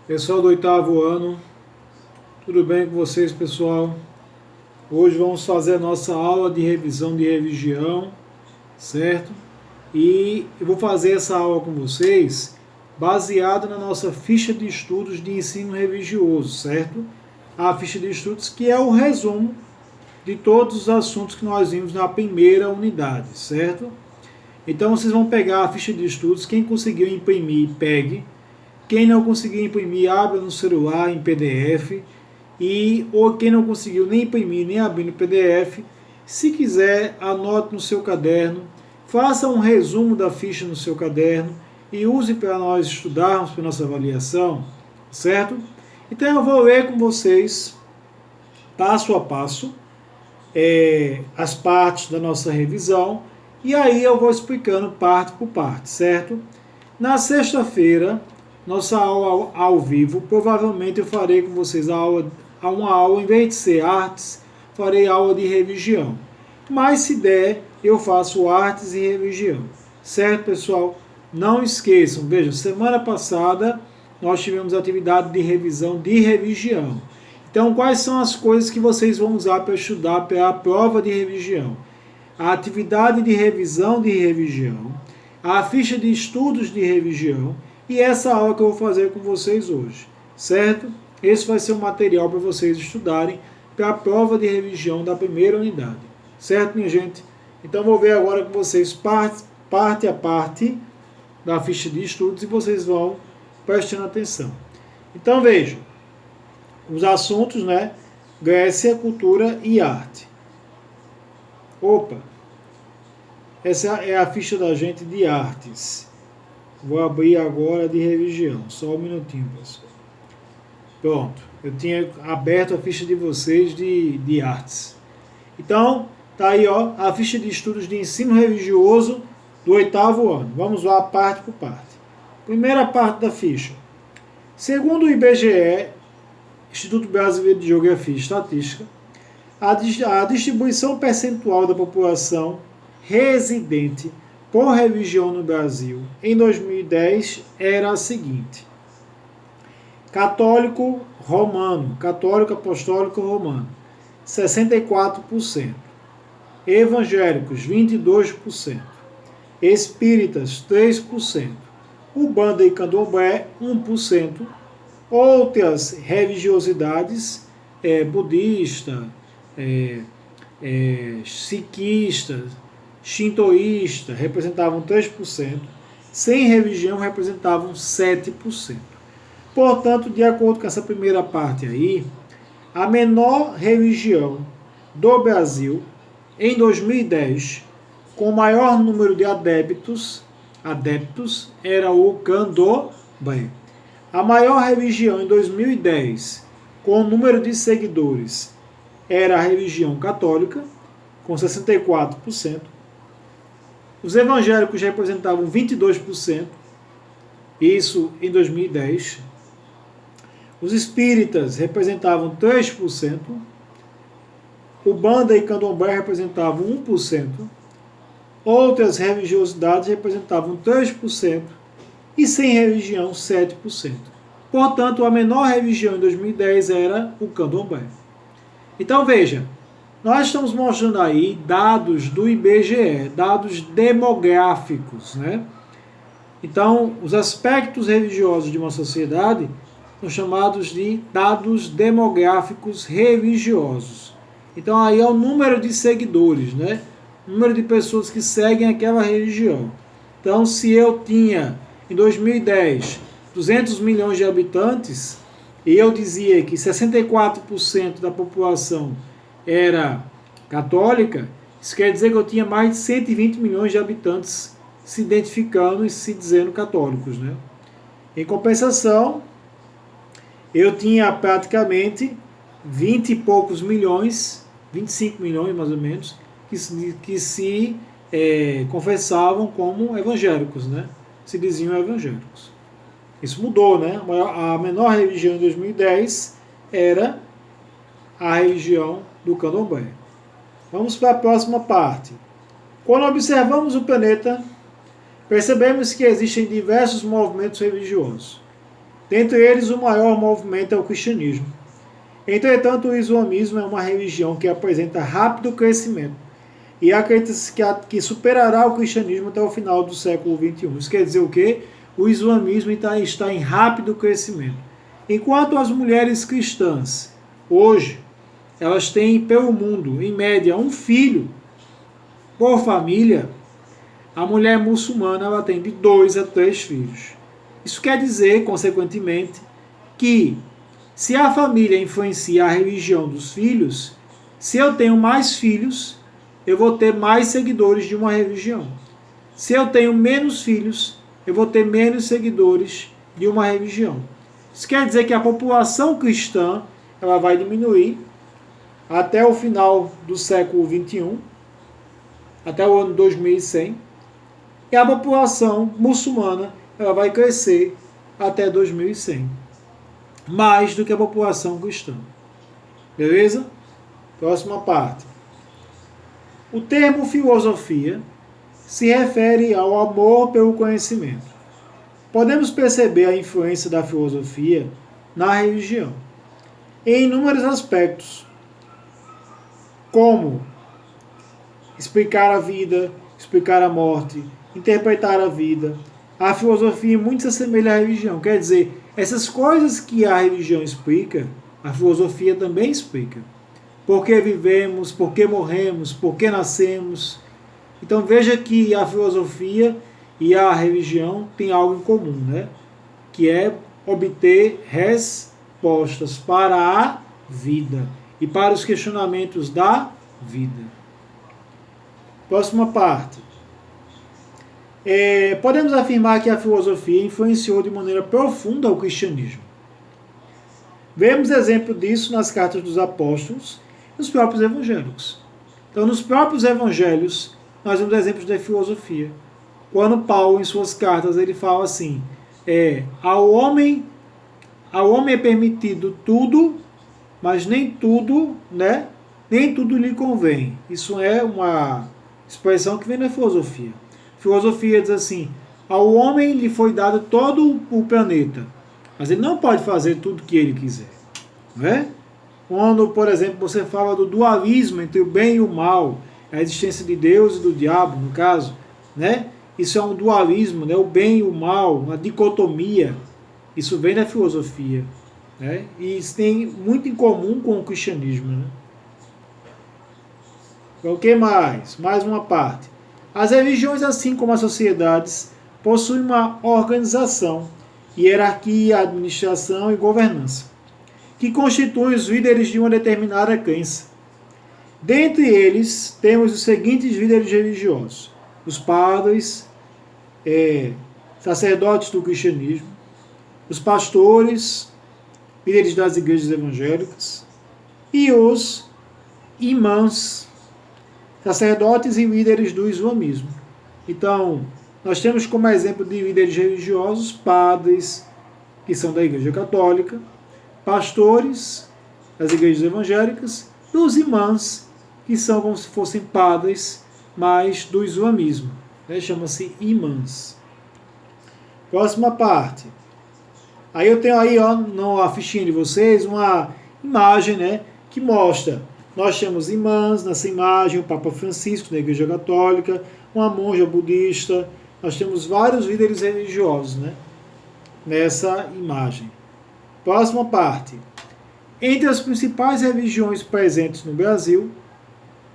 Pessoal do oitavo ano, tudo bem com vocês, pessoal? Hoje vamos fazer a nossa aula de revisão de religião, certo? E eu vou fazer essa aula com vocês baseado na nossa ficha de estudos de ensino religioso, certo? A ficha de estudos que é o resumo de todos os assuntos que nós vimos na primeira unidade, certo? Então vocês vão pegar a ficha de estudos, quem conseguiu imprimir, pegue. Quem não conseguiu imprimir, abra no celular em PDF. Ou quem não conseguiu nem imprimir, nem abrir no PDF, se quiser, anote no seu caderno, faça um resumo da ficha no seu caderno e use para nós estudarmos para nossa avaliação, certo? Então eu vou ler com vocês, passo a passo, as partes da nossa revisão, e aí eu vou explicando parte por parte, certo? Na sexta-feira, nossa aula ao vivo, provavelmente eu farei com vocês uma aula, em vez de ser artes, farei aula de religião. Mas se der, eu faço artes e religião. Certo, pessoal? Não esqueçam, vejam, semana passada nós tivemos atividade de revisão de religião. Então, quais são as coisas que vocês vão usar para estudar para a prova de religião? A atividade de revisão de religião, a ficha de estudos de religião e essa aula que eu vou fazer com vocês hoje, certo? Esse vai ser o material para vocês estudarem para a prova de religião da primeira unidade, certo, minha gente? Então vou ver agora com vocês parte a parte da ficha de estudos e vocês vão prestando atenção. Então vejam, os assuntos, né? Grécia, cultura e arte. Opa, essa é a ficha da gente de artes. Vou abrir agora de religião. Só um minutinho, pessoal. Pronto. Eu tinha aberto a ficha de vocês de artes. Então, tá aí, ó, a ficha de estudos de ensino religioso do oitavo ano. Vamos lá, parte por parte. Primeira parte da ficha. Segundo o IBGE, Instituto Brasileiro de Geografia e Estatística, a distribuição percentual da população residente por religião no Brasil em 2010 era a seguinte: católico romano, católico apostólico romano, 64%, evangélicos, 22%, espíritas, 3%, Umbanda e Candomblé, 1%, outras religiosidades, budista, sikista, shintoísta, representavam 3%, sem religião representavam 7%. Portanto, de acordo com essa primeira parte aí, a menor religião do Brasil, em 2010, com o maior número de adeptos era o Candomblé. A maior religião em 2010, com o número de seguidores, era a religião católica, com 64%. Os evangélicos representavam 22%, isso em 2010. Os espíritas representavam 3%. Umbanda e Candomblé representavam 1%. Outras religiosidades representavam 3%. E sem religião, 7%. Portanto, a menor religião em 2010 era o Candomblé. Então, veja, nós estamos mostrando aí dados do IBGE, dados demográficos, né? Então, os aspectos religiosos de uma sociedade são chamados de dados demográficos religiosos. Então, aí é o número de seguidores, né? O número de pessoas que seguem aquela religião. Então, se eu tinha, em 2010, 200 milhões de habitantes, e eu dizia que 64% da população era católica, isso quer dizer que eu tinha mais de 120 milhões de habitantes se identificando e se dizendo católicos, né? Em compensação, eu tinha praticamente 20 e poucos milhões, 25 milhões mais ou menos, que se confessavam como evangélicos, né? Se diziam evangélicos. Isso mudou, né? A menor religião em 2010 era a religião do Candomblé. Vamos para a próxima parte. Quando observamos o planeta, percebemos que existem diversos movimentos religiosos. Dentre eles, o maior movimento é o cristianismo. Entretanto, o islamismo é uma religião que apresenta rápido crescimento e acredita-se que superará o cristianismo até o final do século XXI. Isso quer dizer o quê? O islamismo está em rápido crescimento. Enquanto as mulheres cristãs, hoje, elas têm pelo mundo, em média, um filho por família, a mulher muçulmana ela tem de 2 a 3 filhos. Isso quer dizer, consequentemente, que se a família influencia a religião dos filhos, se eu tenho mais filhos, eu vou ter mais seguidores de uma religião. Se eu tenho menos filhos, eu vou ter menos seguidores de uma religião. Isso quer dizer que a população cristã ela vai diminuir até o final do século XXI, até o ano 2100, e a população muçulmana ela vai crescer até 2100, mais do que a população cristã. Beleza? Próxima parte. O termo filosofia se refere ao amor pelo conhecimento. Podemos perceber a influência da filosofia na religião em inúmeros aspectos, como explicar a vida, explicar a morte, interpretar a vida. A filosofia muito se assemelha à religião. Quer dizer, essas coisas que a religião explica, a filosofia também explica. Por que vivemos, por que morremos, por que nascemos. Então veja que a filosofia e a religião têm algo em comum, né? Que é obter respostas para a vida e para os questionamentos da vida. Próxima parte. Podemos afirmar que a filosofia influenciou de maneira profunda o cristianismo. Vemos exemplo disso nas cartas dos apóstolos e nos próprios evangélicos. Então, nos próprios evangelhos, nós vemos exemplos da filosofia. Quando Paulo, em suas cartas, ele fala assim, ao homem é permitido tudo, mas nem tudo, né? Nem tudo lhe convém. Isso é uma expressão que vem da filosofia. Filosofia diz assim, ao homem lhe foi dado todo o planeta, mas ele não pode fazer tudo o que ele quiser. Não é? Quando, por exemplo, você fala do dualismo entre o bem e o mal, a existência de Deus e do diabo, no caso, né? Isso é um dualismo, né? O bem e o mal, uma dicotomia. Isso vem da filosofia. Né? E isso tem muito em comum com o cristianismo. Né? O que mais? Mais uma parte. As religiões, assim como as sociedades, possuem uma organização, hierarquia, administração e governança, que constituem os líderes de uma determinada crença. Dentre eles, temos os seguintes líderes religiosos: os padres, sacerdotes do cristianismo, os pastores, líderes das igrejas evangélicas, e os imãs, sacerdotes e líderes do islamismo. Então, nós temos como exemplo de líderes religiosos, padres, que são da igreja católica, pastores das igrejas evangélicas, e os imãs, que são como se fossem padres, mas do islamismo. Né? Chama-se imãs. Próxima parte. Aí eu tenho aí, ó, na fichinha de vocês, uma imagem, né, que mostra. Nós temos imãs nessa imagem, o Papa Francisco da Igreja Católica, uma monja budista. Nós temos vários líderes religiosos, né, nessa imagem. Próxima parte. Entre as principais religiões presentes no Brasil,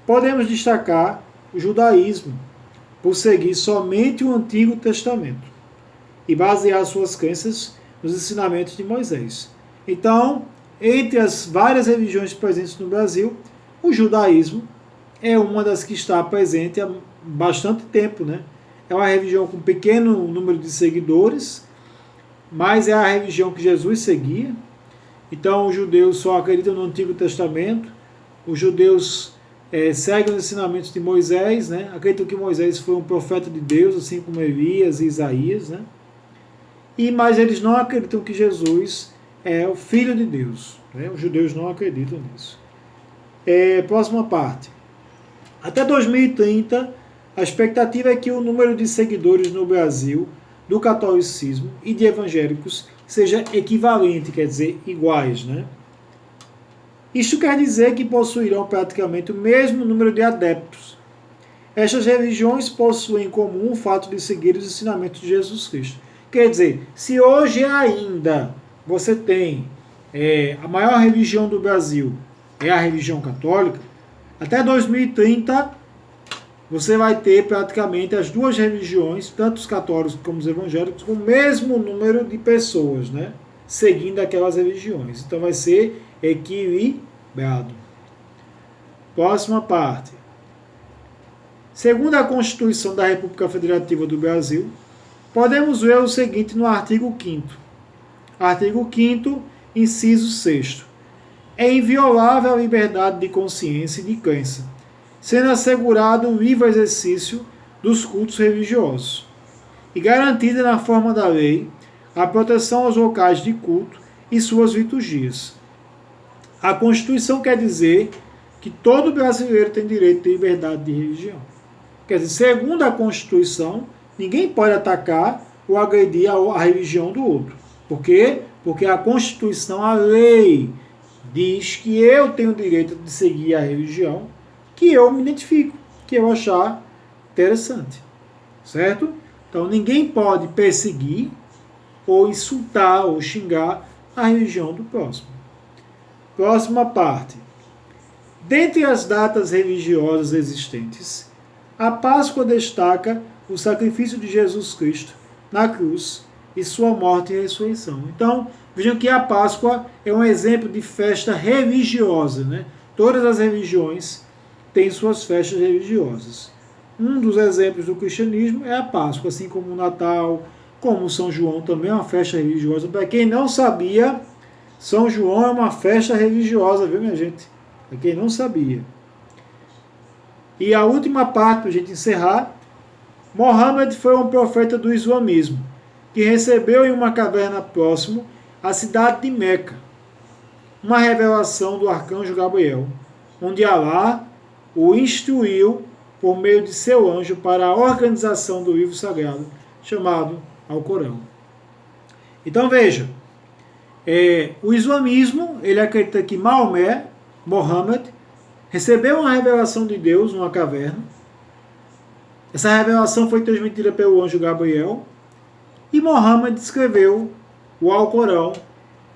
podemos destacar o judaísmo, por seguir somente o Antigo Testamento e basear suas crenças nos ensinamentos de Moisés. Então, entre as várias religiões presentes no Brasil, o judaísmo é uma das que está presente há bastante tempo, né? É uma religião com pequeno número de seguidores, mas é a religião que Jesus seguia. Então, os judeus só acreditam no Antigo Testamento, os judeus seguem os ensinamentos de Moisés, né? Acreditam que Moisés foi um profeta de Deus, assim como Elias e Isaías, né? Mas eles não acreditam que Jesus é o Filho de Deus. Né? Os judeus não acreditam nisso. Próxima parte. Até 2030, a expectativa é que o número de seguidores no Brasil do catolicismo e de evangélicos seja equivalente, quer dizer, iguais, né? Isto quer dizer que possuirão praticamente o mesmo número de adeptos. Estas religiões possuem em comum o fato de seguir os ensinamentos de Jesus Cristo. Quer dizer, se hoje ainda você tem a maior religião do Brasil, é a religião católica, até 2030 você vai ter praticamente as duas religiões, tanto os católicos como os evangélicos, com o mesmo número de pessoas, né, seguindo aquelas religiões. Então vai ser equilibrado. Próxima parte. Segundo a Constituição da República Federativa do Brasil, podemos ver o seguinte no artigo 5º. Artigo 5º, inciso 6º. É inviolável a liberdade de consciência e de crença, sendo assegurado o livre exercício dos cultos religiosos e garantida na forma da lei a proteção aos locais de culto e suas liturgias. A Constituição quer dizer que todo brasileiro tem direito de liberdade de religião. Quer dizer, segundo a Constituição, ninguém pode atacar ou agredir a religião do outro. Por quê? Porque a Constituição, a lei, diz que eu tenho o direito de seguir a religião que eu me identifico, que eu achar interessante. Certo? Então, ninguém pode perseguir ou insultar ou xingar a religião do próximo. Próxima parte. Dentre as datas religiosas existentes, a Páscoa destaca o sacrifício de Jesus Cristo na cruz e sua morte e ressurreição. Então, vejam que a Páscoa é um exemplo de festa religiosa, né? Todas as religiões têm suas festas religiosas. Um dos exemplos do cristianismo é a Páscoa, assim como o Natal, como o São João também é uma festa religiosa. Para quem não sabia, São João é uma festa religiosa, viu, minha gente? Para quem não sabia. E a última parte, para a gente encerrar, Mohammed foi um profeta do islamismo, que recebeu em uma caverna próximo à cidade de Meca uma revelação do arcanjo Gabriel, onde Alá o instruiu por meio de seu anjo para a organização do livro sagrado, chamado Alcorão. Então veja, o islamismo, ele acredita que Maomé, Mohammed, recebeu uma revelação de Deus numa caverna. Essa revelação foi transmitida pelo anjo Gabriel e Mohammed escreveu o Alcorão,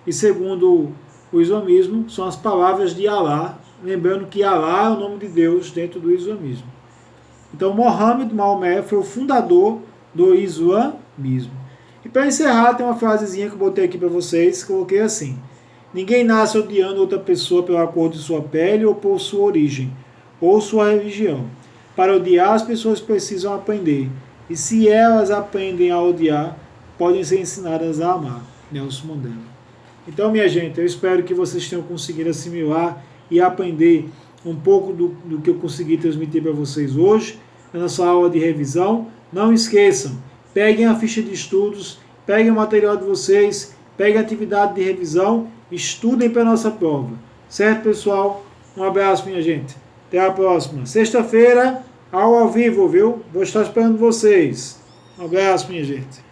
e segundo o islamismo, são as palavras de Alá, lembrando que Alá é o nome de Deus dentro do islamismo. Então, Mohammed, Maomé, foi o fundador do islamismo. E para encerrar, tem uma frasezinha que eu botei aqui para vocês, coloquei assim: ninguém nasce odiando outra pessoa pela cor de sua pele ou por sua origem, ou sua religião. Para odiar, as pessoas precisam aprender. E se elas aprendem a odiar, podem ser ensinadas a amar. Nelson Mandela. Então, minha gente, eu espero que vocês tenham conseguido assimilar e aprender um pouco do que eu consegui transmitir para vocês hoje, na nossa aula de revisão. Não esqueçam, peguem a ficha de estudos, peguem o material de vocês, peguem a atividade de revisão, estudem para a nossa prova. Certo, pessoal? Um abraço, minha gente. Até a próxima. Sexta-feira, aula ao vivo, viu? Vou estar esperando vocês. Um abraço, minha gente.